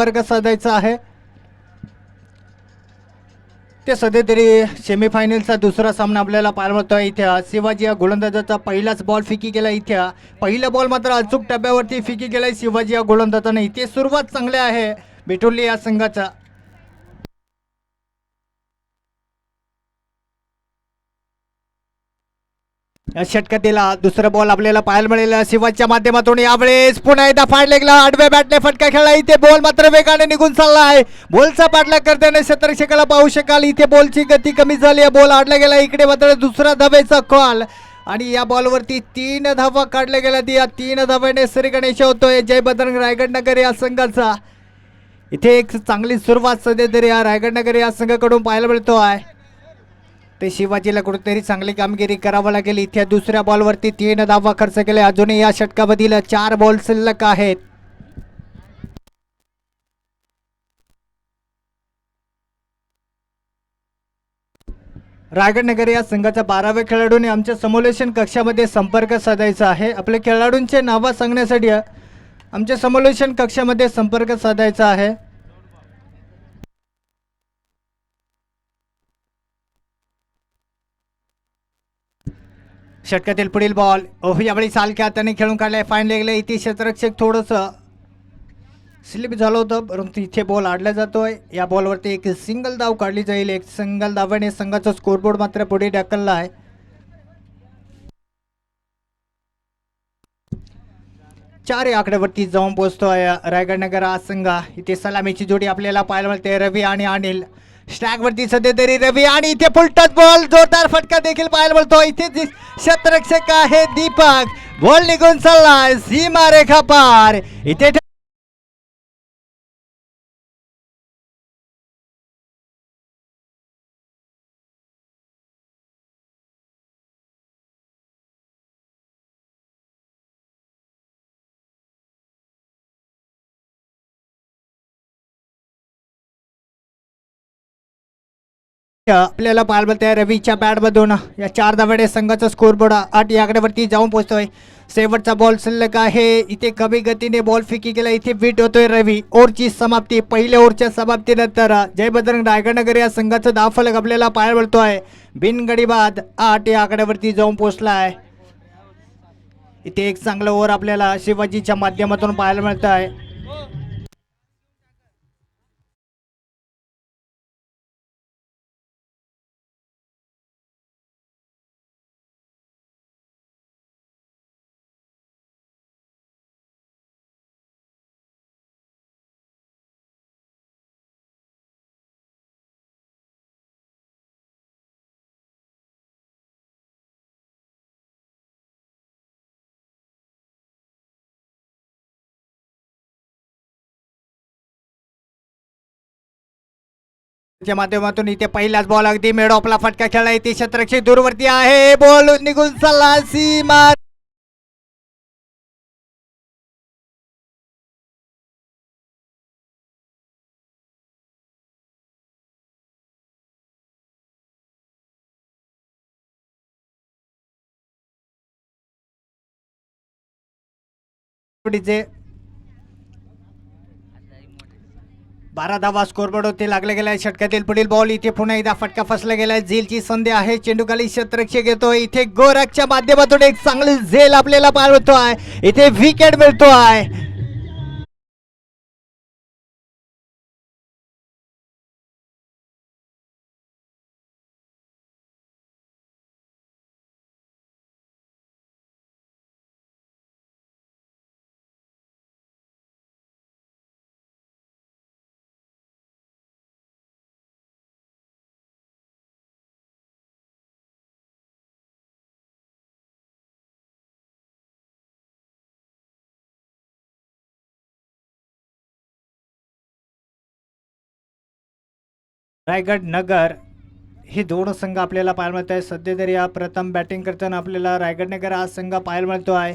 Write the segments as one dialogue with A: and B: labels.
A: वर्ग साधायचा आहे ते सध्या तरी सेमीफायनलचा दुसरा सामना आपल्याला पाहायला मिळतोय. इथे शिवाजी या गोलंदाजाचा पहिलाच बॉल फिकी केला. इथे पहिला बॉल मात्र अचूक टप्प्यावरती फिकी केलाय शिवाजी या गोलंदाजाने. इथे सुरुवात चांगली आहे बिठोली या संघाचा. या षटकातील दुसरा बॉल आपल्याला पाहायला मिळेल शिवाजीच्या माध्यमातून. यावेळेस पुन्हा एकदा फाडले गेला आडव्या बॅटने फटका खेळला. इथे बॉल मात्र वेगाने निघून चालला आहे. बॉलचा पाठलाग करताना क्षेत्ररक्षकाला पाहू शकाल. इथे बॉलची गती कमी झाली. बॉल आडला गेला. इकडे मात्र दुसरा धावेचा कॉल आणि या बॉलवरती 3 धावा काढल्या गेल्या. या 3 धाव्याने श्री गणेश होतोय जय बजरंग रायगड नगर या संघाचा. इथे एक चांगली सुरुवात सध्या तरी या रायगड नगर या संघाकडून पाहायला मिळतो आहे. ते शिवाजीला कुठेतरी चांगली कामगिरी करावं लागेल. इथे दुसऱ्या बॉलवरती 3 धावा खर्च केले. अजूनही या षटकामधील 4 बॉल शिल्लक आहेत. रायगड नगर या संघाच्या 12व्या खेळाडूने आमच्या समोलेशन कक्षामध्ये संपर्क साधायचा आहे. आपल्या खेळाडूंचे नाव सांगण्यासाठी आमच्या समोलेशन कक्षामध्ये संपर्क साधायचा आहे. षटकातील पुढील बॉल यावेळी सालक्या हाताने खेळून काढलाय. फाईन लागले. इथे क्षेत्ररक्षक थोडंसं स्लिप झालं होतं परंतु इथे बॉल आडला जातोय. या बॉलवरती एक सिंगल धाव काढली जाईल. एक सिंगल धावाने संघाचा स्कोरबोर्ड मात्र पुढे ढकलला आहे. चार या आकड्यावरती जाऊन पोहोचतोय रायगड नगर हा संघ. इथे सलामीची जोडी आपल्याला पाहायला मिळते रवी आणि अनिल. स्ट्रॅक वरती सध्या तरी रवी आणि इथे फुलटच बॉल जोरदार फटका देखील पाहायला मिळतो. इथे क्षेत्ररक्षक आहे दीपक. बॉल निघून चाललाय सीमा रेखा पार. इथे आपल्याला पाहायला मिळतंय रवीच्या बॅट मधून या 4 धाव्याने संघाचा स्कोरबोर्ड 8 या आकड्यावरती जाऊन पोहोचतोय. शेवटचा बॉल शिल्लक आहे. इथे कमी गतीने बॉल फिकी केला. इथे बीट होतोय रवी. ओव्हरची समाप्ती. पहिल्या ओव्हरच्या समाप्तीनंतर जय बजरंग रायगड नगर या संघाचा धावफलक आपल्याला पाहायला मिळतोय. बिनगडी बाद 8 या आकड्यावरती जाऊन पोहोचलाय. इथे एक चांगलं ओव्हर आपल्याला शिवाजीच्या माध्यमातून पाहायला मिळत आहे. च्या माध्यमातून इथे पहिलाच बॉल अगदी मेड ऑफला फटका खेळला. इथे क्षेत्ररक्षक दूरवरती आहे. बॉल निघून चालला सीमा. जे 12 धावा स्कोरबोर्ड होते लागले गेलाय. षटकातील पुढील बॉल इथे पुन्हा एकदा फटका फसला गेलाय. झेलची संधी आहे. चेंडूखाली क्षेत्ररक्षक येतोय. इथे गोरखच्या माध्यमातून एक चांगली झेल आपल्याला पाहायला मिळतोय. इथे विकेट मिळतोय. रायगड नगर हे 2 संघ आपल्याला पाहायला मिळत आहे. सध्या तरी या प्रथम बॅटिंग करताना आपल्याला रायगड नगर हा संघ पाहायला मिळतो आहे.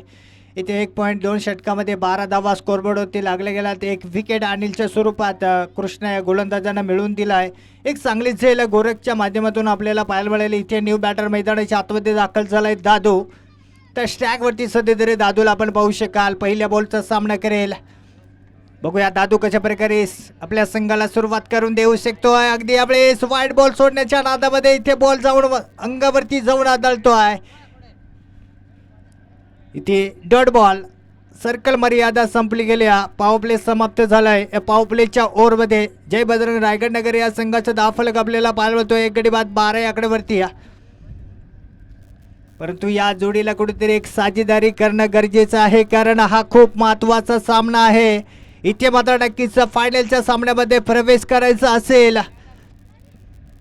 A: इथे 1.2 षटकामध्ये 12 धावा स्कोरबोर्ड होती लागले गेला. ते एक विकेट अनिलच्या स्वरूपात कृष्णा या गोलंदाजांना मिळवून दिला आहे. एक चांगली झेल गोरखच्या माध्यमातून आपल्याला पाहायला मिळाली. इथे न्यू बॅटर मैदानाच्या आतमध्ये दाखल झालाय दादू. तर स्ट्रॅकवरती सध्या तरी दादूला आपण पाहू शकाल पहिल्या बॉलचा सामना करेल. बघूया दादू कशा प्रकारे आपल्या संघाला सुरुवात करून देऊ शकतोय. अगदी यावेळेस वाईट बॉल सोडण्याच्या नादामध्ये इथे बॉल जाऊन अंगावरती जाऊन आदळतोय. इथे डॉट बॉल सर्कल मर्यादा संपली गेली. पॉवर प्ले समाप्त झालाय. या पॉवर प्लेच्या ओव्हरमध्ये जय बजरंग रायगड नगर या संघाचा दाफलक आपल्याला पाळवतोय. एक गडी बाद 12 या आकड्यावरती. परंतु या जोडीला कुठेतरी एक साजेदारी करणं गरजेचं आहे, कारण हा खूप महत्त्वाचा सामना आहे. इथे मात्र नक्कीच फायनलच्या सामन्यामध्ये प्रवेश करायचा असेल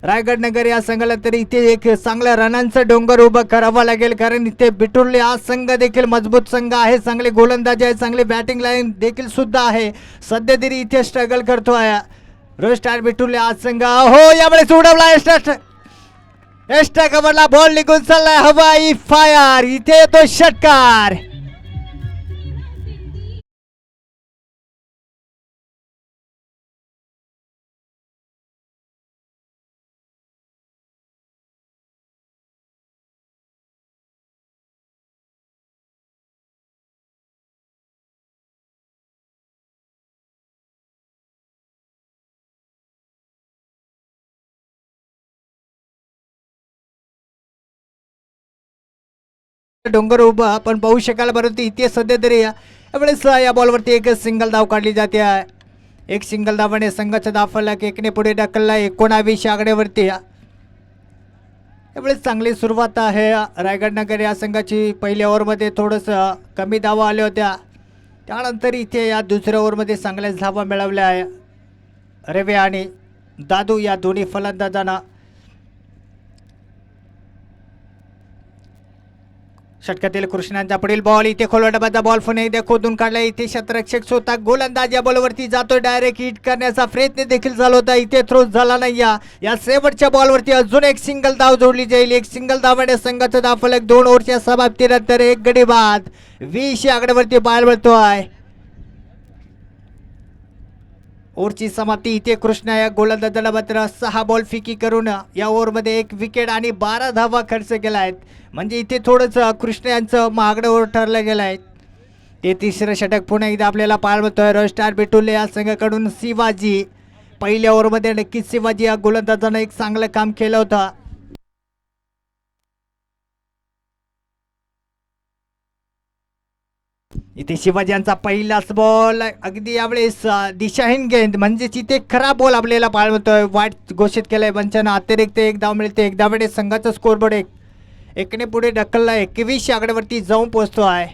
A: रायगड नगर या संघाला, तरी इथे एक चांगल्या रनांचं डोंगर उभं करावं लागेल, कारण इथे बिटुर्ले हा संघ देखील मजबूत संघ आहे. चांगले गोलंदाज आहे, चांगली बॅटिंग लाईन देखील सुद्धा आहे. सध्या तरी इथे स्ट्रगल करतोय रोज स्टार बिटुर्ले हा संघ. हो यावेळेस उडवला एक्स्ट्रा कव्हरला बॉल निघून चाललाय. हवाई फायर, इथे येतो षटकार. डोंगर उभा आपण पाहू शकाल. परंतु इथे सध्या तरी यावेळेस या बॉलवरती एक सिंगल धाव काढली जाते. एक सिंगल धावाने संघाचा दाफलक एकने पुढे ढकलला 19 आकड्यावरती. यावेळेस चांगली सुरुवात आहे रायगड नगर या संघाची. पहिल्या ओव्हरमध्ये थोडंसं कमी धावा आल्या होत्या, त्यानंतर इथे या दुसऱ्या ओव्हरमध्ये चांगल्याच धावा मिळवल्या आहे. रवी आणि दादू या दोन्ही फलंदाजांना. षटकातील कृष्णांचा पुढील बॉल, इथे खोलवटाबाचा बॉल पुन्हा एकदा खोदून काढला. इथे शतरक्षक स्वतः गोलंदाज या बॉलवरती जातो, डायरेक्ट हिट करण्याचा प्रयत्न देखील झाला होता, इथे थ्रो झाला नाही. या शेवटच्या बॉलवरती अजून एक सिंगल धाव जोडली जाईल. एक सिंगल धावाने संघाचा धावफलक 2 ओव्हरच्या समाप्तीनंतर एक गडी बाद 20 आकड्यावरती बाहेर पडतोय. ओव्हरची समाप्ती. इथे कृष्णा या गोलंदाजाला मात्र 6 बॉल फिकी करून या ओव्हरमध्ये 1 विकेट आणि 12 धावा खर्च केला आहेत. म्हणजे इथे थोडंसं कृष्ण यांचं महागडं ओव्हर ठरलं गेलं आहे. ते तिसरं षटक पुन्हा एकदा आपल्याला पाळवतोय रॉयल स्टार बिटुर्ले या संघाकडून. शिवाजी पहिल्या ओव्हरमध्ये नक्कीच शिवाजी या गोलंदाजानं एक चांगलं काम केलं होतं. इथे शिवाजी यांचा पहिलाच बॉल, अगदी यावेळेस दिशाहीन गेंद, म्हणजे इथे खराब बॉल आपल्याला पाळवतोय. वाईट घोषित केलंय पंचानं. अतिरिक्त एक धाव मिळते. एक धावाने संघाचा स्कोरबोर्ड एकने पुढे ढकलला 21 आकड्यावरती जाऊन पोहोचतो आहे.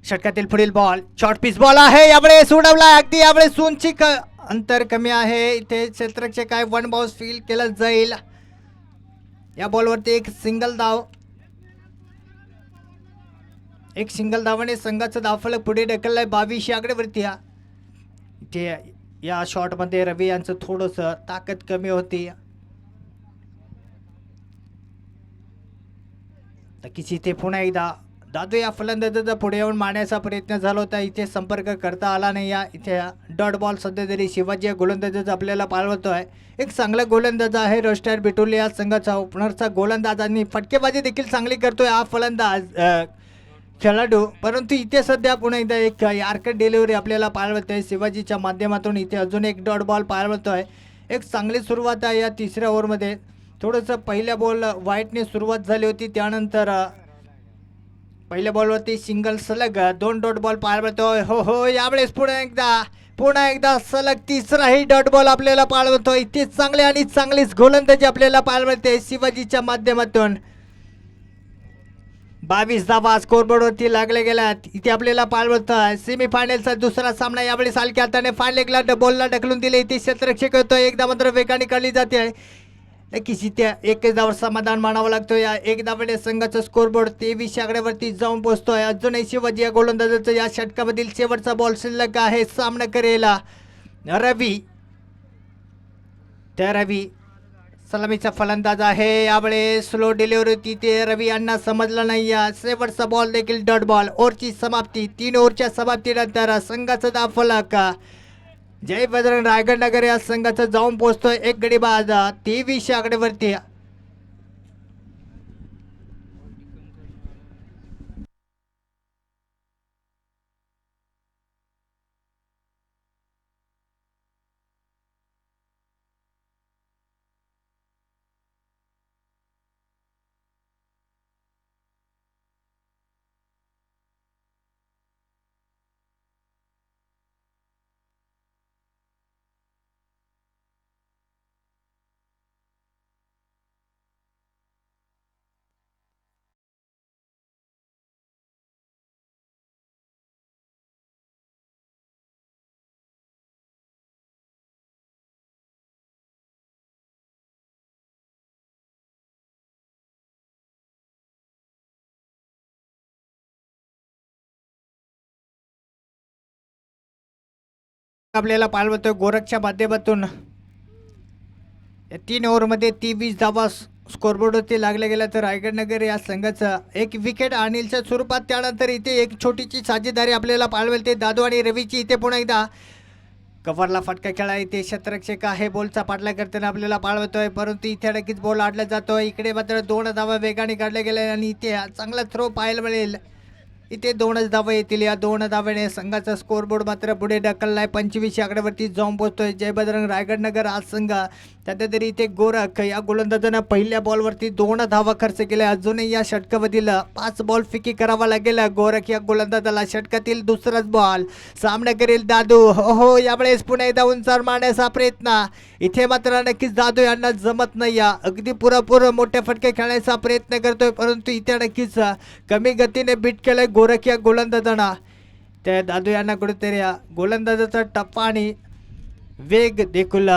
A: षटकातील पुढील बॉल शॉर्ट पिच बॉल आहे, यावेळेस उडवला. अगदी यावेळेस उंची अंतर कमी आहे. इथे क्षेत्ररक्षक काय 1 बाउन्स फील केलं जाईल. या बॉलवरती एक सिंगल धाव, एक सिंगल धावाने संघाचं धावफलक पुढे ढकललाय 22 आकड्यावरती. इथे या शॉटमध्ये रवी यांचं थोडंसं ताकद कमी होती. नक्कीच इथे पुन्हा एकदा दादू या फलंदाजाचा पुढे येऊन मारण्याचा प्रयत्न झाला होता, इथे संपर्क करता आला नाही. इथे डॉट बॉल सध्या तरी शिवाजी या गोलंदाजाचा आपल्याला पाळवतोय. एक चांगला गोलंदाज आहे रॉयल स्टार बिटुर्ले या संघाचा. ओपनरचा गोलंदाज आणि फटकेबाजी देखील चांगली करतोय हा फलंदाज खेळाडू. परंतु इथे सध्या पुन्हा एकदा एक यार्कर डिलिव्हरी आपल्याला पाळवतोय शिवाजीच्या माध्यमातून. इथे अजून एक डॉट बॉल पाळवतोय. एक चांगली सुरुवात आहे या तिसऱ्या ओव्हरमध्ये. थोडंसं पहिल्या बॉल वाईटने सुरुवात झाली होती, त्यानंतर पहिल्या बॉलवरती सिंगल सलग 2 डॉट बॉल पाळवतोय. हो यावेळेस पुन्हा एकदा सलग तिसराही डॉट बॉल आपल्याला पाळवतोय. इथे चांगले आणि चांगलीच गोलंदाजी आपल्याला पाळवते शिवाजीच्या माध्यमातून. 22 धावा स्कोरबोर्डवरती लागले गेल्यात. इथे आपल्याला पाळवतोय सेमीफायनलचा दुसरा सामना. यावेळेस हलक्या हाताने फायनल बॉलला ढकलून दिले. इथे क्षेत्ररक्षक होतोय, एकदा मात्र वेगाने काढली जाते. नक्कीच इथे 1 धावावर समाधान मानावं लागतं. या 1 धावाने संघाचा स्कोरबोर्ड 23 आकड्यावरती जाऊन पोहोचतोय. अजूनही शिवाजी या गोलंदाजाचा या षटकामधील शेवटचा बॉल शिल्लक आहे. सामना करेल रवी. त्या रवी सलामीचा फलंदाज आहे. यावेळेस स्लो डिलिव्हरी होती, ते रवी यांना समजलं नाही. शेवटचा बॉल देखील डॉट बॉल. ओव्हरची समाप्ती. 3 ओव्हरच्या समाप्तीनंतर संघाचा धावफलक जय बजरंग रायगड नगर या संघाचा जाऊन पोहोचतोय 1 गडी बाद 23 आकड्यावरती. आपल्याला पाळवतोय गोरखच्या माध्यमातून या 3 ओव्हरमध्ये 23 धावा स्कोरबोर्डवरती लागल्या गेल्या तर रायगड नगर या संघाचा एक विकेट अनिलच्या स्वरूपात. त्यानंतर इथे एक छोटीशी साजेदारी आपल्याला पाळवेल ते दादू आणि रवीची. इथे पुन्हा एकदा कव्हरला फटका खेळा इथे क्षेत्ररक्षक आहे बॉलचा पाठलाग करताना आपल्याला पाळवतोय परंतु इथे नक्कीच बॉल आडला जातोय. इकडे मात्र 2 धावा वेगाने काढल्या गेल्या आणि इथे चांगला थ्रो पाहायला मिळेल. इथे 2च धावा येतील. या 2 धाव्याने संघाचा स्कोरबोर्ड मात्र पुढे ढकललाय 25 आकड्यावरती जाऊन पोहोचतोय. जय बजरंग रायगड नगर आज संघ. त्यात तरी इथे गोरख या गोलंदाजानं पहिल्या बॉलवरती 2 धावा खर्च केल्या. अजूनही या षटकावधील 5 बॉल फिकी करावा लागेल. गोरख या गोलंदाजाला षटकातील दुसराच बॉल सामना करेल दादू. हो यावेळेस पुन्हा एकदा उंचावर मारण्याचा प्रयत्न. इथे मात्र नक्कीच दादू यांना जमत नाही. अगदी पुरेपूर मोठ्या फटके खेळण्याचा प्रयत्न करतोय परंतु इथे नक्कीच कमी गतीने बीट केलंय गोरख या गोलंदाजांना. त्या दादू यांना कुठेतरी गोलंदाजाचा टप्पा आणि वेग देखील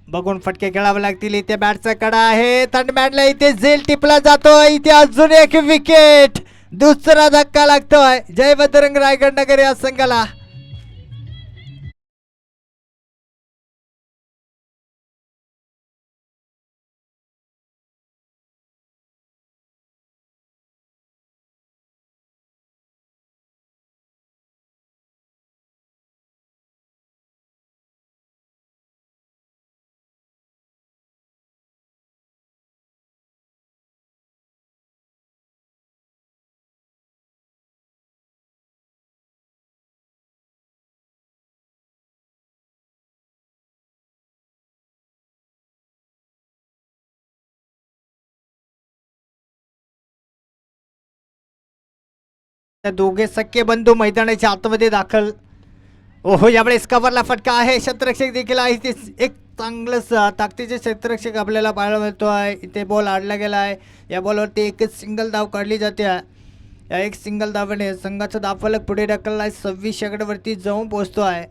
A: बघून फटके खेळावे लागतील. इथे बॅटचा कडा आहे थंडमॅनला इथे झेल टिपला जातोय. इथे अजून एक विकेट दुसरा धक्का लागतोय जय बजरंग रायगड नगर या संघाला. दोघे सख्खे बंधू मैदानाच्या आतमध्ये दाखल. ओहो यावेळेस कव्हरला फटका आहे. क्षेत्ररक्षक देखील आहे. ते एक चांगलंच ताकदीचे क्षेत्ररक्षक आपल्याला पाहायला मिळतो आहे. इथे बॉल आडला गेला आहे. या बॉलवरती एकच सिंगल धाव काढली जाते. या एक सिंगल धावेने संघाचा धावफलक पुढे ढकलला आहे 26 षटकावरती जाऊन पोहोचतो आहे.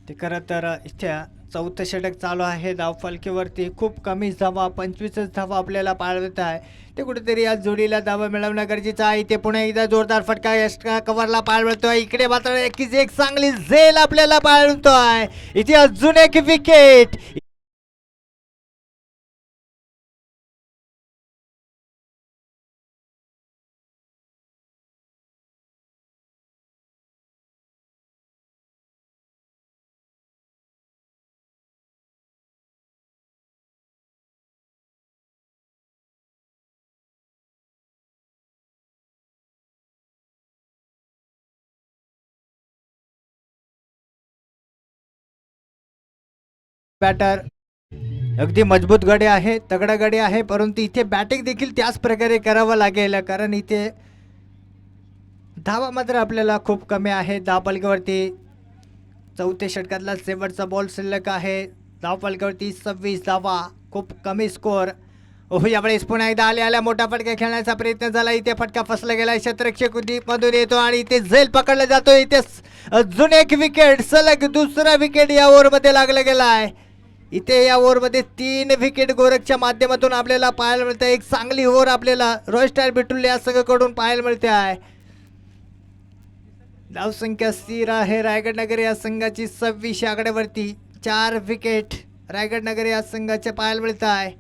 A: ते खरं तर इथे 4थं षटक चालू आहे. धावफलकीवरती खूप कमी धावा 25च धावा आपल्याला पाळवत आहे. ते कुठेतरी या जोडीला धावा मिळवणं गरजेचं आहे. इथे पुन्हा एकदा जोरदार फटका यष्टा कव्हरला पाळवतोय. इकडे मात्र एक चांगली झेल आपल्याला पाळवतोय. इथे अजून एक विकेट. बॅटर अगदी मजबूत गडे आहे तगडा गडे आहे परंतु इथे बॅटिंग देखील त्याच प्रकारे करावं लागेल कारण इथे धावा मात्र आपल्याला खूप कमी आहे. धावफलकावरती 4थ्या षटकातला शेवटचा बॉल शिल्लक आहे. धावफलकावरती 26 धावा खूप कमी स्कोअर. ओहो यावेळेस पुन्हा एकदा आल्या मोठा फटका खेळण्याचा प्रयत्न झाला. इथे फटका फसला गेला. क्षेत्ररक्षक मधून येतो आणि इथे झेल पकडला जातो. इथे अजून एक विकेट सलग दुसरा विकेट या ओव्हरमध्ये लागला गेला आहे. इथे या ओव्हरमध्ये 3 विकेट गोरखच्या माध्यमातून आपल्याला पाहायला मिळते. एक चांगली ओव्हर आपल्याला रॉयल स्टार बिटुल या संघाकडून पाहायला मिळते आहे. धावसंख्या स्थिर आहे रायगड नगर या संघाची 26 आकड्यावरती. 4 विकेट रायगड नगर या संघाचे पाहायला मिळत आहे.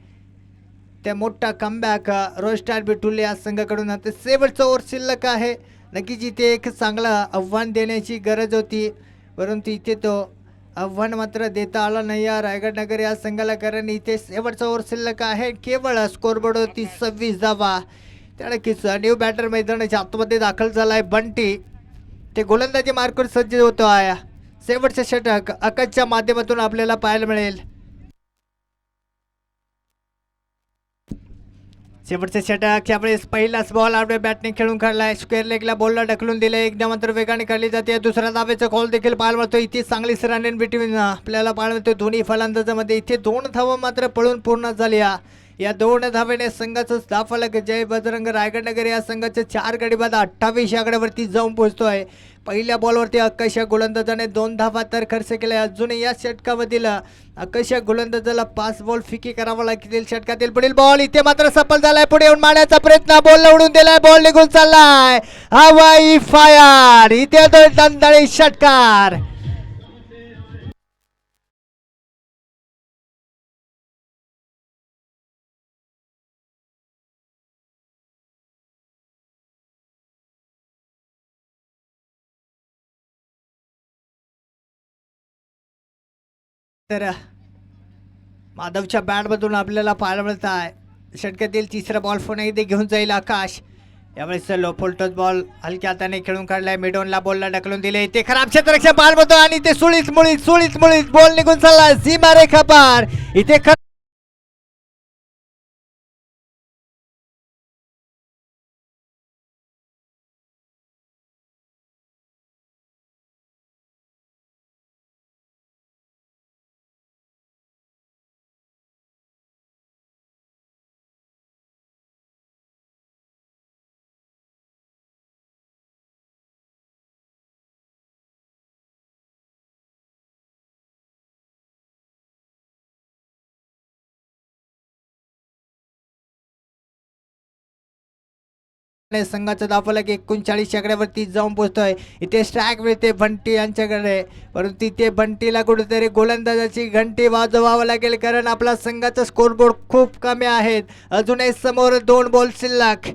A: त्या मोठा कमबॅक रॉयल स्टार बिटुल या संघाकडून आता शेवटचा ओव्हर शिल्लक आहे. नक्कीच इथे एक चांगलं आव्हान देण्याची गरज होती परंतु इथे तो आव्हान मात्र देता आला नाही या रायगड नगर या संघाला कारण इथे शेवटचा ओव्हर शिल्लक आहे. केवळ स्कोरबोर्डवरती 26 धावा. त्या नक्कीच न्यू बॅटर मैदानाच्या आतमध्ये दाखल झाला आहे बंटी. ते गोलंदाजी मार्कवर सज्ज होतो आहे. शेवटचे षटक आकाशच्या माध्यमातून आपल्याला पाहायला मिळेल. शेवटचे षटक त्यावेळेस पहिलाच बॉल आपल्या बॅटने खेळून काढलाय. स्क्वेअर लेगला बॉलला ढकलून दिले. एकदा मात्र वेगाने काढली जाते. दुसऱ्या धावेचा कॉल देखील पाहायला मिळतो. इथे चांगली रन बिटवीन आपल्याला पाहायला मिळतो दोन्ही फलंदाजामध्ये. इथे 2 धावा मात्र पळून पूर्ण झाल्या. या 2 धावेने संघाचं धावफलक जय बजरंग रायगड नगर या संघाचे 4 गडी बाद 28 आकड्यावरती जाऊन पोहोचतोय. पहिल्या बॉलवरती अक्कश या गोलंदाजाने 2 धावा तर खर्च केल्या. अजून या षटकामधील अक्कश या गोलंदाजाला 5 बॉल फिकी करावा लागतील. षटकातील पुढील बॉल इथे मात्र सफल झालाय. पुढे येऊन मारण्याचा प्रयत्न, बॉल उडून दिलाय, बॉल निघून चाललाय. हवाई फायर, इथे तो दणदणीत षटकार. तर माधवच्या बॅटमधून आपल्याला पाहायला मिळत आहे. षटकातील तिसरा बॉल पुन्हा इथे घेऊन जाईल आकाश. यावेळेस लो फुलटॉस बॉल हलक्या हाताने खेळून काढलाय. मिडॉनला बॉलला ढकलून दिले. ते खराब क्षेत्ररक्षण पार होतो आणि ते सुळीत मुळीत बॉल निघून चालला सीमारेखा पार. इथे संघाचा धावफलक 39 आकड्यावरती जाऊन पोहोचतोय. इथे स्ट्राईक मिळते बंटी यांच्याकडे, परंतु तिथे बंटीला कुठेतरी गोलंदाजाची घंटी वाजवावं लागेल, कारण आपला संघाचा स्कोरबोर्ड खूप कमी आहेत. अजूनही समोर 2 बॉल शिल्लक.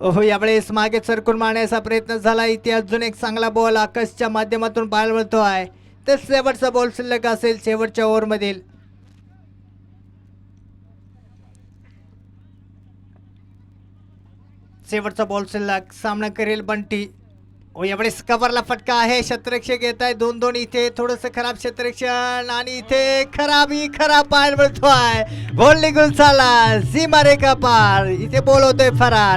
A: ओहो, यावेळेस मागे सरकून मारण्याचा प्रयत्न झाला. इथे अजून एक चांगला बॉल आकाशच्या माध्यमातून पाहायला मिळतो आहे. तर शेवटचा बॉल शिल्लक असेल शेवटच्या ओव्हरमधील. शेवटचा बॉल शिल्लक. सामना करेल बंटी. ओ, यावेळेस कव्हरला फटका आहे. क्षेत्ररक्षक येत आहे 2-2. इथे थोडंसं खराब क्षेत्ररक्षण आणि इथे खराब पाहायला मिळतोय. बॉल निघून चालला सीमारेखा पार. इथे बॉल होतोय फरार.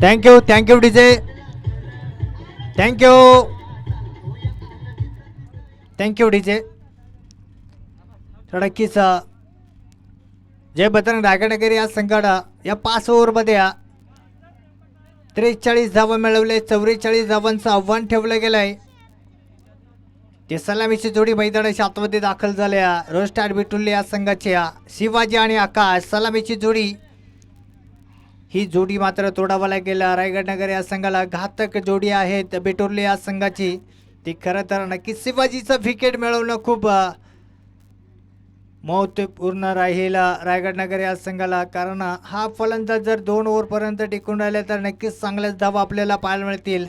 A: Thank you DJ. Thank you DJ. तर नक्कीच जय बजरंग रायगड नगर या संघाला या 5 ओव्हरमध्ये 43 धावा मिळवले. 44 धावांचं आव्हान ठेवलं गेलंय. ते सलामीची जोडी मैदानाच्या आतमध्ये दाखल झाल्या. रोस्टार बिटुल्ले या संघाच्या शिवाजी आणि आकाश सलामीची जोडी. ही जोडी मात्र तोडावा लागेल. रायगड नगर या संघाला घातक जोडी आहेत बिटुर्ले या संघाची. ती खरं तर नक्कीच शिवाजीचं विकेट मिळवणं खूप महत्वपूर्ण राहील रायगड नगर या संघाला. कारण हा फलंदाज जर 2 ओव्हरपर्यंत टिकून राहिले तर नक्कीच चांगलेच धावा आपल्याला पाहायला मिळतील.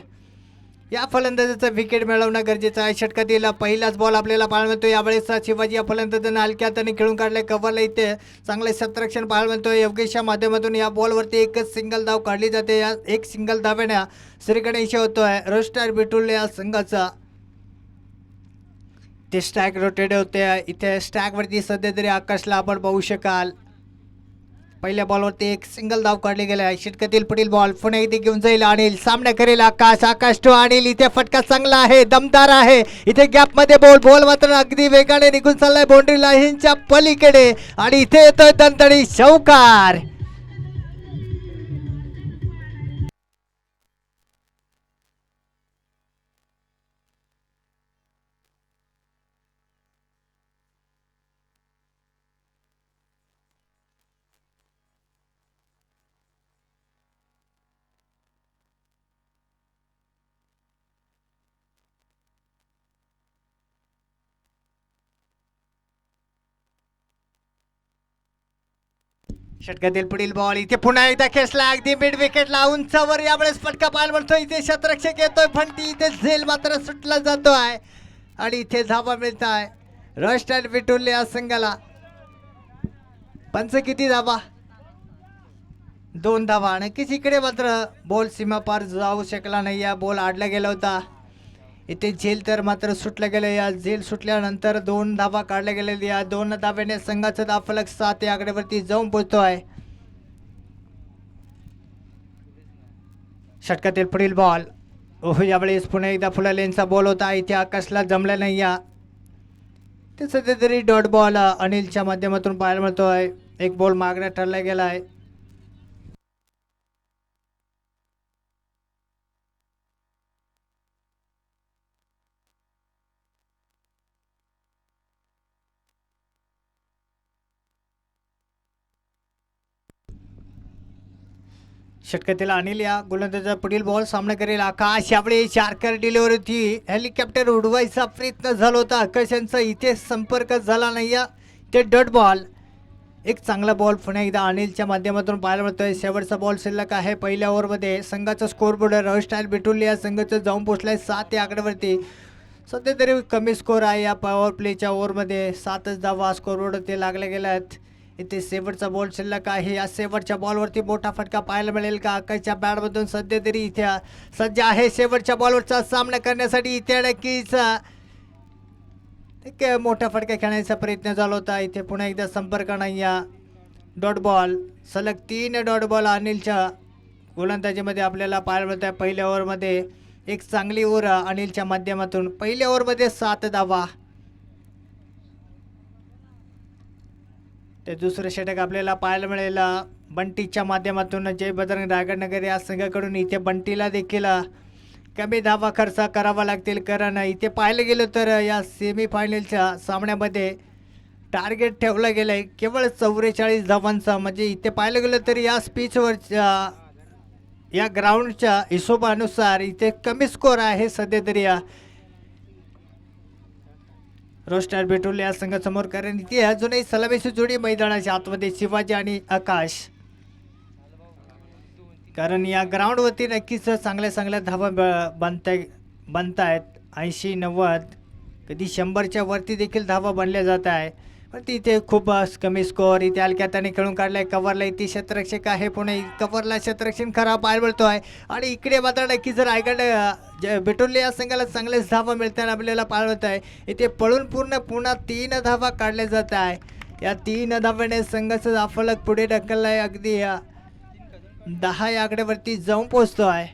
A: या फलंदाजाचं विकेट मिळवणं गरजेचं आहे. षटकातील पहिलाच बॉल आपल्याला पाहायला मिळतो. यावेळेस शिवाजी या फलंदाजानं हलक्या हाताने खेळून काढले. कव्हरला इथे चांगले क्षेत्ररक्षण पाहायला मिळतोय. योगेशच्या माध्यमातून या बॉलवरती एकच सिंगल धाव काढली जाते. या एक सिंगल धावेने श्रीगणेश होतोय रोस्टार बिटुल्ले या संघाचा. ते स्ट्राईक रोटेट होते. इथे स्ट्राईकवरती सध्या तरी आकाशला आपण पाहू शकाल. पहिल्या बॉलवरती एक सिंगल धाव काढली गेला. षटकातील पुढील बॉल पुन्हा इथे घेऊन जाईल अनिल. सामना करेल आकाश. आकाश टू अनिल. इथे फटका चांगला आहे, दमदार आहे. इथे गॅप मध्ये बॉल मात्र अगदी वेगाने निघून चाललाय बाउंड्री लाईनच्या पलीकडे आणि इथे येतोय दणदणी चौकार. षटकातील पुढील बॉल इथे पुन्हा एकदा खेचला अगदी मिड विकेटला उंचावर. यावेळेस फटका पाहायला मिळतोय. इथे क्षेत्ररक्षक येतोय फंटी. इथे झेल मात्र सुटला जातोय आणि इथे धावा मिळत आहे रोस्टार बिटुल्ले या संघाला. पंच किती धावा? 2 धावा. नक्कीच इकडे मात्र बॉल सीमा पार जाऊ शकला नाही. या बॉल आडला गेला होता. इथे झेल तर मात्र सुटलं गेलं. या झेल सुटल्यानंतर 2 धावा काढल्या गेलेल्या. या 2 धाव्याने संघाचा धावफलक 7 या आकड्यावरती जाऊन पोहोचतोय. षटकातील पुढील बॉल यावेळेस पुन्हा एकदा फुलालेंचा बॉल होता. इथे आकाशला जमला नाही. या ते सध्या तरी डॉट बॉल अनिलच्या माध्यमातून पाहायला मिळतोय. एक बॉल मागण्यात ठरला गेला आहे. षटकातील अनिल या गोलंदाजा पुढील बॉल सामना करेल आकाश. यावेळी शार्कर डिलिव्हरी होती. हेलिकॉप्टर उडवायचा प्रयत्न झाला होता आकाशांचा. इथे संपर्क झाला नाही. ते डॉट बॉल. एक चांगला बॉल पुन्हा एकदा अनिलच्या माध्यमातून पाहायला मिळतोय. शेवटचा बॉल शिल्लक आहे पहिल्या ओव्हरमध्ये. संघाचा स्कोर बोर्ड रोस्टार बिटुल्ले या संघाचं जाऊन पोहोचलाय 7 या आकड्यावरती. सध्या तरी कमी स्कोर आहे या पॉवर प्लेच्या ओव्हरमध्ये. 7च धावा स्कोर बोर्ड ते लागले गेले आहेत. इथे शेवटचा बॉल शिल्लक आहे. या शेवटच्या बॉलवरती मोठा फटका पाहायला मिळेल का आकाशच्या बॅटमधून? सध्या तरी इथे सज्ज आहे शेवटच्या बॉलवरचा सामना करण्यासाठी. इथे नक्कीच एक मोठा फटका खेळण्याचा प्रयत्न झाला होता. इथे पुन्हा एकदा संपर्क नाही. या डॉट बॉल सलग 3 डॉट बॉल अनिलच्या गोलंदाजीमध्ये आपल्याला पाहायला मिळत आहे. पहिल्या ओव्हरमध्ये एक चांगली ओव्हर अनिलच्या माध्यमातून. पहिल्या ओव्हरमध्ये 7 धावा. ते दुसरं षटक आपल्याला पाहायला मिळेल बंटीच्या माध्यमातून. जय बजरंग रायगड नगर या संघाकडून. इथे बंटीला देखील कमी धावा खर्च करावा लागतील. कारण इथे पाहिलं गेलं तर या सेमीफायनलच्या सामन्यामध्ये टार्गेट ठेवलं गेलं आहे केवळ 44 धावांचा. म्हणजे इथे पाहिलं गेलं तर या स्पीचवरच्या या ग्राउंडच्या हिशोबानुसार इथे कमी स्कोर आहे सध्या तरी रोस्टार बिटुल्ले या संघासमोर. कारण इथे अजूनही सलामीची जोडी मैदानाच्या आतमध्ये शिवाजी आणि आकाश. कारण या ग्राउंडवरती नक्कीच चांगल्या धावा बनतायत. 80-90 कधी 100च्या वरती देखील धावा बनल्या जात आहे. पण तिथे खूप कमी स्कोअर. इथे हलक्याताने खेळून काढलाय. कव्हरला इथे क्षेत्ररक्षक आहे. पुणे कव्हरला क्षेत्ररक्षण खराब पाहायला मिळतो आहे. आणि इकडे मात्र नक्कीच जर रायगड बिटुल्ले या संघाला चांगलेच धावा मिळताना आपल्याला पाहायला मिळत आहे. इथे पळून पुन्हा 3 धावा काढल्या जात आहे. या 3 धाव्याने संघाचा धावफलक पुढे ढकलला आहे. अगदी 10 या आकड्यावरती जाऊन पोहोचतो आहे.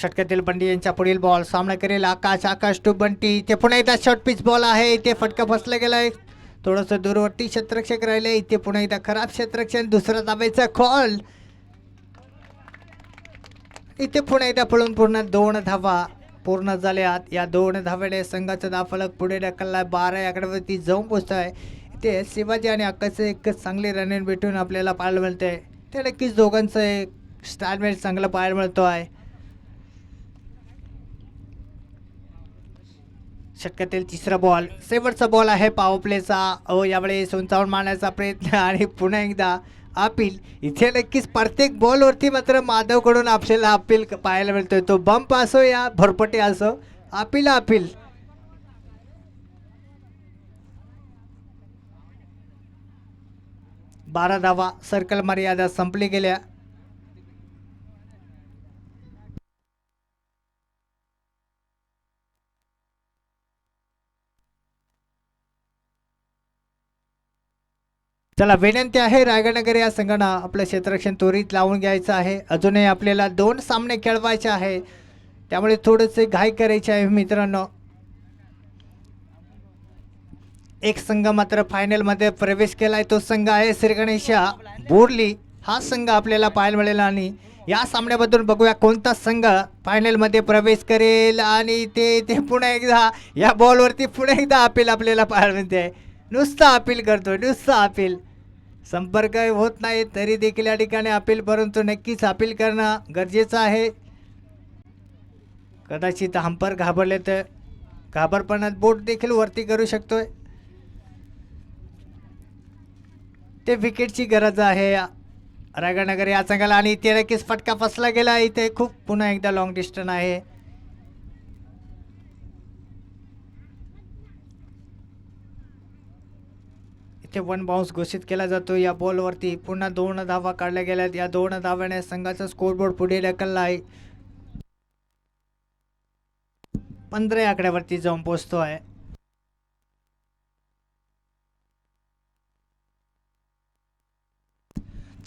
A: षटकातील बंटी यांच्या पुढील बॉल सामना करेल आकाश टू बंटी. ते पुन्हा एकदा शॉर्ट पिच बॉल आहे. इथे फटका फसला गेलाय. थोडंसं दूरवर्ती क्षेत्ररक्षक राहिले. इथे पुन्हा एकदा खराब क्षेत्ररक्षण. दुसरा धावेचा कॉल. इथे पुन्हा एकदा पळून पूर्ण 2 धावा पूर्ण झाल्यात. या 2 धावेने संघाचा धावफलक पुढे ढकललाय. 12 आकड्यावरती जाऊन पोहोचतोय. इथे शिवाजी आणि आकाशचं एक चांगली रनिंग भेटून आपल्याला पाहायला मिळते. ते नक्कीच दोघांचं एक स्टार मॅच चांगलं पाहायला मिळतो आहे. षटकातील तिसरा बॉल शेवटचा बॉल आहे पॉवर प्लेचा. यावेळेस उंचावून मारण्याचा प्रयत्न आणि पुन्हा एकदा अपील. इथे नक्कीच प्रत्येक बॉलवरती मात्र माधवकडून आपल्याला अपील पाहायला मिळतोय. तो बंप असो या भरपटी असो, अपील. बारा धावा सर्कल मर्यादा संपली गेल्या. चला विनंती आहे रायगडनगर या संघानं आपलं क्षेत्ररक्षण त्वरित लावून घ्यायचं आहे. अजूनही आपल्याला 2 सामने खेळवायचे आहे, त्यामुळे थोडेसे घाई करायचे आहे मित्रांनो. एक संघ मात्र फायनलमध्ये प्रवेश केलाय. तो संघ आहे श्रीगणेशा बोरली. हा संघ आपल्याला पाहायला मिळेल आणि या सामन्याबद्दल बघूया कोणता संघ फायनलमध्ये प्रवेश करेल. आणि ते पुन्हा एकदा या बॉलवरती पुन्हा एकदा अपील आपल्याला पाहायला मिळते. नुसतं अपील करतो, नुसतं अपील. संपर्क होत नाही तरी देखील या ठिकाणी अपील, परंतु नक्कीच अपील करणं गरजेचं आहे. कदाचित हंपर घाबरले तर घाबरपणात बोट देखील वरती करू शकतोय. ते विकेटची गरज आहे रायगडनगर या संघाला. आणि इथे नक्कीच फटका फसला गेला. इथे खूप पुन्हा एकदा लॉंग डिस्टन्स आहे. इथे 1 बाउन्स घोषित केला जातो. या बॉलवरती पुन्हा 2 धावा काढल्या गेल्यात. या 2 धाव्याने संघाचा स्कोरबोर्ड पुढे ढकलला आहे. 15 आकड्यावरती जाऊन पोहोचतो आहे.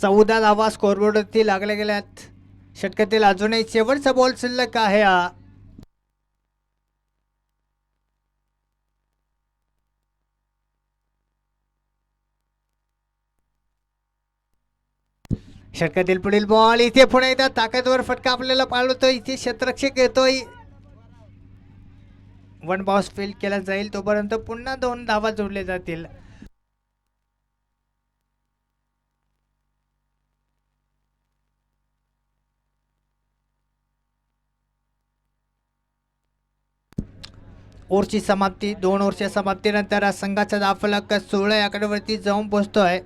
A: चौदा धावा स्कोरबोर्डवरती लागल्या गेल्यात. षटकातील अजूनही शेवटचा बॉल शिल्लक आहे. षटकातील पुढील बॉल. इथे पुन्हा एकदा ताकदवर फटका आपल्याला पाळतोय. इथे क्षेत्ररक्षक येतोय. 1 बाउन्स फील केला जाईल. तोपर्यंत पुन्हा 2 धावा जोडले जातील. ओव्हरची समाप्ती. 2 ओव्हरच्या समाप्तीनंतर संघाचा धावफलक 16 आकड्यावरती जाऊन पोहोचतोय.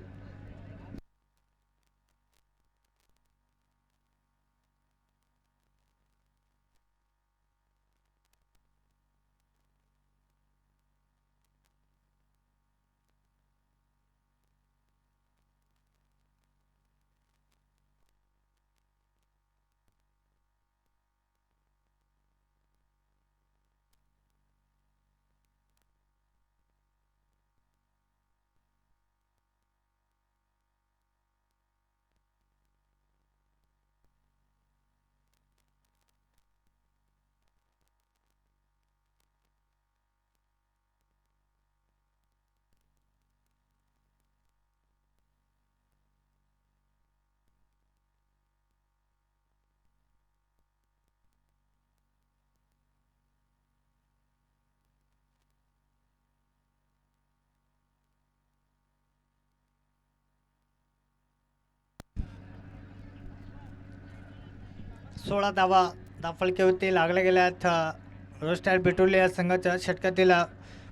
A: सोळा धावा धावफलकावरती लागल्या गेल्यात. रोस्टार बिटोले या संघाच्या षटकातील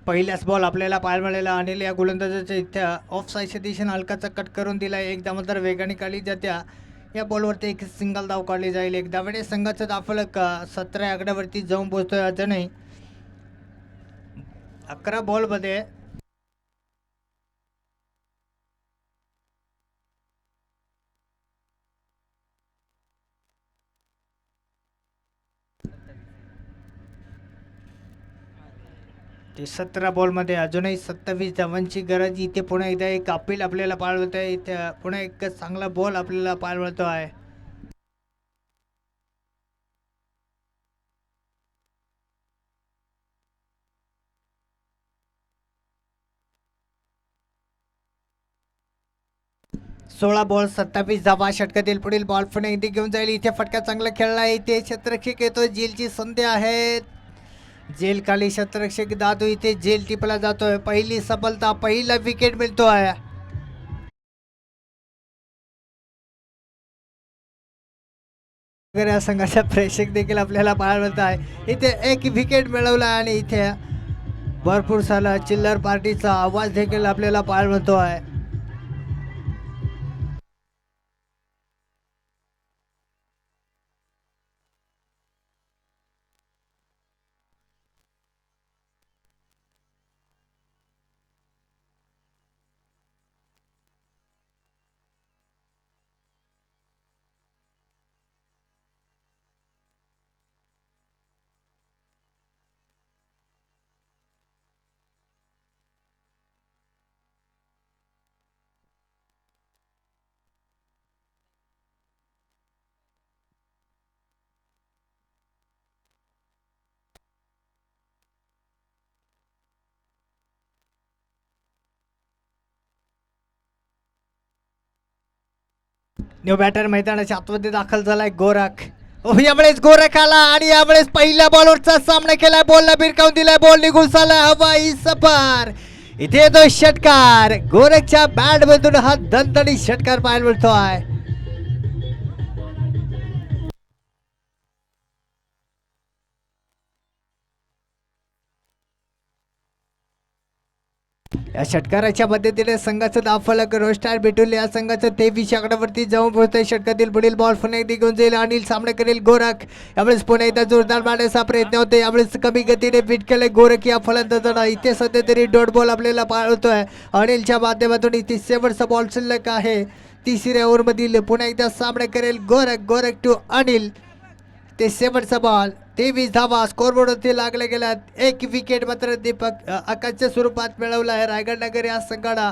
A: पहिल्याच बॉल आपल्याला पाहायला मिळालेला. अनिल या गोलंदाजाच्या इथे ऑफ साईडच्या दिशेने हलकाचा कट करून दिला. एक धाव तर वेगाने काढली जात्या. या बॉलवरती एक सिंगल धाव काढली जाईल. एक धावेने संघाचा धावफलक 17 आकड्यावरती जाऊन पोहोचतोय. अजूनही 11 बॉलमध्ये ते 17 बॉलमध्ये अजूनही 27 धावांची गरज. इथे पुन्हा एकदा एक अपील आपल्याला पाहायला मिळत आहे. इथे पुन्हा एक चांगला बॉल आपल्याला पाहायला मिळतो आहे. 16 बॉल 27 धावा. षटकातील पुढील बॉल पुन्हा इथे घेऊन जाईल. इथे फटका चांगला खेळला. इथे क्षेत्ररक्षक येतो. जेलची संधी आहे. जेल खाली क्षेत्ररक्षक दादू इथे जेल टिपला जातोय. पहिली सफलता, पहिला विकेट मिळतोय. या संघाचा प्रेक्षक देखील आपल्याला पाहायला मिळत आहे. इथे एक विकेट मिळवला आणि इथे भरपूर सारा चिल्लर पार्टीचा आवाज देखील आपल्याला पाहायला मिळतो आहे. न्यू बॅटर मैदानाच्या आतमध्ये दाखल झालाय गोरख. यावेळेस गोरख आला आणि यावेळेस पहिल्या बॉलरचा सामना केलाय. बॉलला भिरकावून दिलाय. बॉल निघून चाललाय हवाई सफर. इथे तो षटकार गोरखच्या बॅट मधून हा दणदणी षटकार पाहायला मिळतोय. या षटकाराच्या मदतीने संघाचं धावफलक रोस्टार भेटून या संघाचं 23 आकड्यावरती जाऊन पोहोचतोय. षटकातील पुढील बॉल पुन्हा एकदा घेऊन जाईल. अनिल सामना करेल गोरख. यावेळेस पुन्हा एकदा जोरदार मारण्याचा प्रयत्न होतोय. यावेळेस कमी गतीने बीट केले गोरख या फलंदाजांना. इथे सध्या तरी डॉट बॉल आपल्याला पाळतोय. अनिलच्या माध्यमातून इथे शेवटचा बॉल शिल्लक आहे. तिसऱ्या ओव्हरमधील पुन्हा एकदा सामना करेल गोरख. गोरख टू अनिल. ते शेवटचा बॉल 23 धावा स्कोरबोर्डवरती लागल्या गेल्यात. एक विकेट मात्र दीपक आकाशच्या स्वरूपात मिळवला आहे रायगड नगर या संघाला.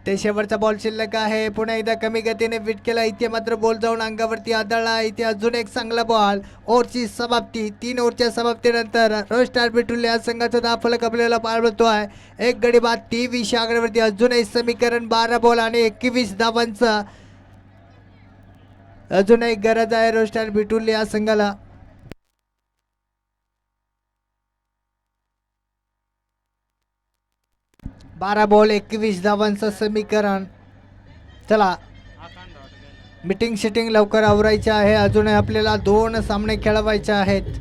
A: ते शेवटचा बॉल शिल्लक आहे. पुन्हा एकदा कमी गतीने विट केला. इथे मात्र बॉल जाऊन अंगावरती आदळला. इथे अजून एक चांगला बॉल. ओव्हरची समाप्ती. 3 ओव्हरच्या समाप्तीनंतर रोस्टार बिटूल या संघाचा धावफलक आपल्याला पाहायला मिळतो आहे. एक गडी बाद 23 आकड्यावरती. अजून एक समीकरण 12 बॉल आणि 21 धावांचा अजून एक गरज आहे रोस्टार बिटूल या संघाला. बारा बॉल 21 धावांचं समीकरण. चला मीटिंग शिटिंग लवकर आवरायचं आहे. अजूनही आपल्याला 2 सामने खेळवायचे आहेत.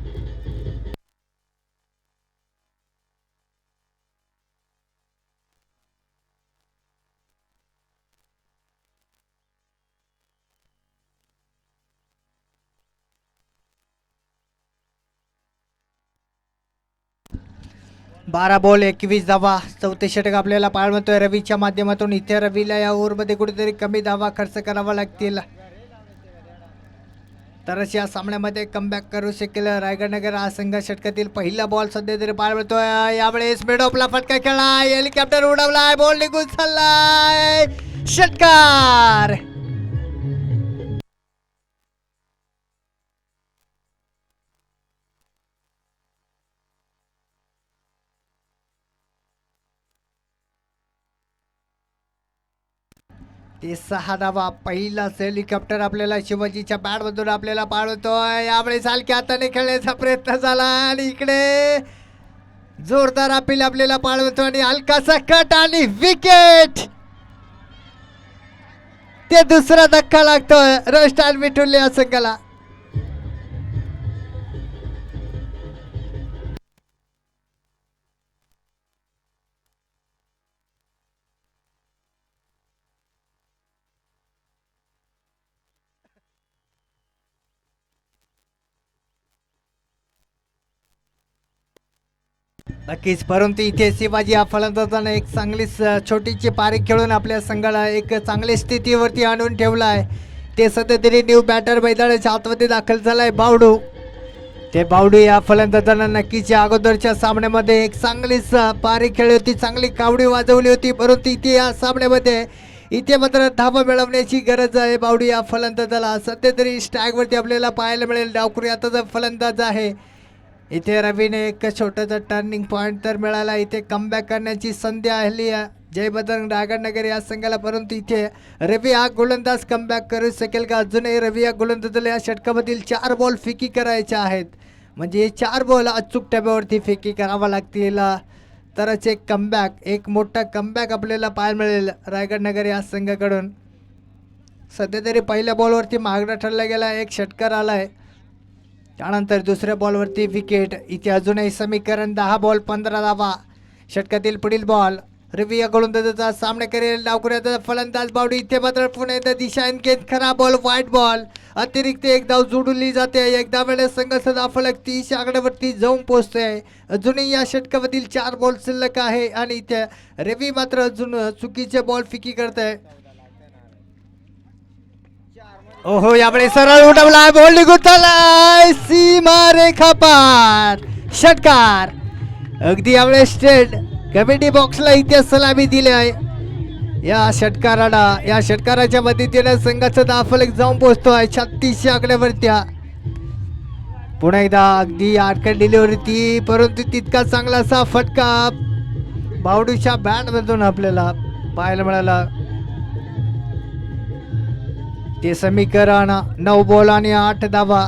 A: बारा बॉल 21 धावा. चौथे षटक आपल्याला पाहायला मिळतोय रवीच्या माध्यमातून. इथे रवीला या ओव्हरमध्ये कुठेतरी कमी धावा खर्च करावा लागतील तरच या सामन्यामध्ये कमबॅक करू शकेल रायगड नगर हा संघ. षटकातील पहिला बॉल सध्या तरी पाहायला मिळतोय. यावेळेस मिडऑफला फटका खेळलाय. हेलिकॉप्टर उडवलाय. बॉल निघून चाललाय. षटकार. ते 6 धावा. पहिलाच हेलिकॉप्टर आपल्याला शिवाजीच्या बॅटमधून आपल्याला पाळतोय. यावेळेस हलक्या हाताने खेळण्याचा प्रयत्न झाला आणि इकडे जोरदार अपील आपल्याला पाळवतो आणि हलकासा कट आणि विकेट. ते दुसरा धक्का लागतोय रोस्टार बिटूल या संघाला. नक्कीच, परंतु इथे शिवाजी हा फलंदाजाने एक चांगली छोटीची पारी खेळून आपल्या संघाला एक चांगली स्थितीवरती आणून ठेवला आहे. ते सध्या तरी न्यू बॅटर मैदानाच्या आतमध्ये दाखल झालाय बावडू. ते बावडू या फलंदाजांना नक्कीच या अगोदरच्या सामन्यामध्ये एक चांगलीच पारी खेळली होती. चांगली कावडी वाजवली होती. परंतु इथे या सामन्यामध्ये इथे मात्र धावा मिळवण्याची गरज आहे बावडू या फलंदाजाला. सध्या तरी स्टॅगवरती आपल्याला पाहायला मिळेल डावखुरी आता फलंदाज आहे. इथे रवीने एक छोटासा टर्निंग पॉईंट तर मिळाला. इथे कमबॅक करण्याची संधी आली जय बजरंग रायगड नगर या संघाला, परंतु इथे रवी हा गोलंदाज कमबॅक करू शकेल का? अजूनही रवी या गोलंदाजाला या षटकामधील 4 बॉल फेकी करायच्या आहेत, म्हणजे 4 बॉल अचूक टप्प्यावरती फेकी करावा लागतील, तरच एक कमबॅक, एक मोठा कमबॅक आपल्याला पाहायला मिळेल रायगड नगर या संघाकडून. सध्या तरी पहिल्या बॉलवरती मागणा ठरला गेला, एक षटकार आलाय, त्यानंतर दुसऱ्या बॉलवरती विकेट. इथे अजूनही समीकरण 10 बॉल 15 धावा. षटकातील पुढील बॉल रवी या गोलंदाजाचा सामना करेल. डावखुऱ्याचा फलंदाज बावडी, इथे मात्र पुन्हा एकदा दिशा अंकेत खराब बॉल, वाईट बॉल. अतिरिक्त एक धाव जोडली जाते. एकदा वेळेस संघाचा धावफलक 30 आकड्यावरती जाऊन पोहोचतोय. अजूनही या षटकामधील 4 बॉल शिल्लक आहे आणि इथे रवी मात्र अजून चुकीचे बॉल फिकी करत आहे. ओहो, यावेळी सरळ उडवलाय, बॉल निघून चाललाय सीमा रेखा पार. षटकार अगदी यावेळेस स्ट्रेट कमिटी बॉक्सला इथे सलामी दिली आहे. या षटकाराच्या मदतीने संघाचा धावफलक जाऊन पोहोचतोय 36 आकड्यावरती. पुन्हा एकदा अगदी आडकड डिलिव्हरी, परंतु तितका चांगला असा फटका बावडूच्या बॅट मधून आपल्याला पाहायला मिळाला. ते समीकरण 9 बॉल आणि 8 धावा.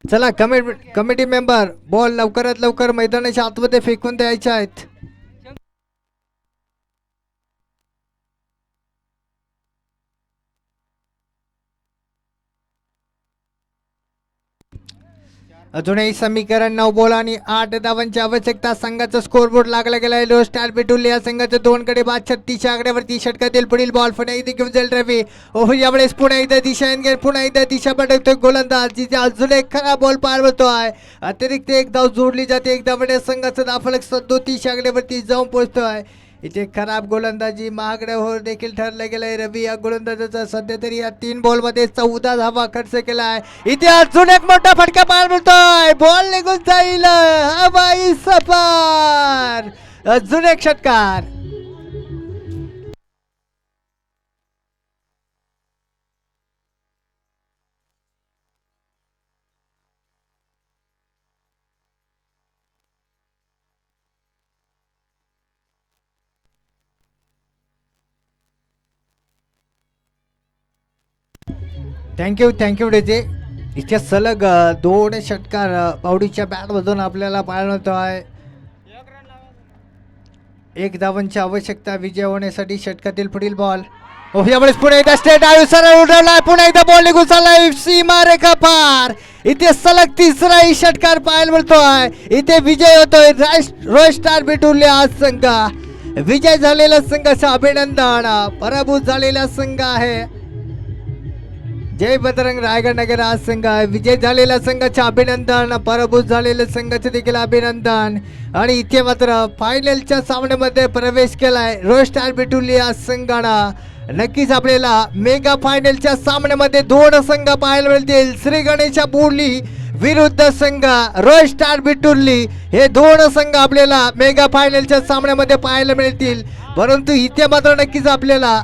A: चला कमिटी मेंबर, बॉल लवकरात लवकर मैदानाच्या आतमध्ये फेकून द्यायचे आहेत. अजूनही समीकरण 9 बॉल आणि 8 धावांची आवश्यकता. संघाचा स्कोरबोर्ड लागला गेलाय. लो स्टार बिटुले या संघाच्या 2 कडे बाद 36 आकड्यावरती. षटकातील पुढील बॉल पुन्हा एकदा घेऊन जाईल रवी. ओहो, यावेळेस पुन्हा एकदा दिशा येईल, पुन्हा एकदा दिशा पडतोय गोलंदाज, जिथे अजून एक खराब बॉल पार होतोय. अतिरिक्त एक धाव जोडली जाते. एकदा वेळेस संघाचा धावफलक 37 आकड्यावरती जाऊन पोहोचतोय. इथे खराब गोलंदाजी महागड्यावर देखील ठरलं गेलंय. रवी या गोलंदाजाचा सध्या तरी या 3 बॉल मध्ये 14 धावा खर्च केलाय. इथे अजून एक मोठा फटका पार मिळतोय, बॉल निघून जाईल, हवाई सफर. अजून एक षटकार. थँक्यू डेजे. इथे सलग 2 षटकार बावडीच्या बॅटमधून आपल्याला पाहायला मिळतोय. 1 धावांची आवश्यकता विजय होण्यासाठी. षटकातील पुढील बॉल. यावेळेस पुन्हा एकदा स्ट्रेट आयु सरळ उडवलाय, पुन्हा एकदा बॉल निघून चाललाय सीमा रेखा पार. इथे सलग 3रा षटकार पाहायला मिळतोय. इथे विजय होतोय रॉयल स्टार बिटुले आज संघ. विजय झालेला संघाचं अभिनंदन. पराभूत झालेला संघ आहे जय बजरंग रायगड नगर आज संघ. विजय झालेल्या संघाचे अभिनंदन, पराभूत झालेल्या संघाचे देखील अभिनंदन. आणि इथे मात्र फायनलच्या सामन्यामध्ये प्रवेश केलाय रॉयल स्टार बिटुले या संघानं. नक्कीच आपल्याला मेगा फायनलच्या सामन्यामध्ये 2 संघ पाहायला मिळतील. श्री गणेशा बोर्ली विरुद्ध संघ रॉयल स्टार बिटुले. हे 2 संघ आपल्याला मेगा फायनलच्या सामन्यामध्ये पाहायला मिळतील. परंतु इथे मात्र नक्कीच आपल्याला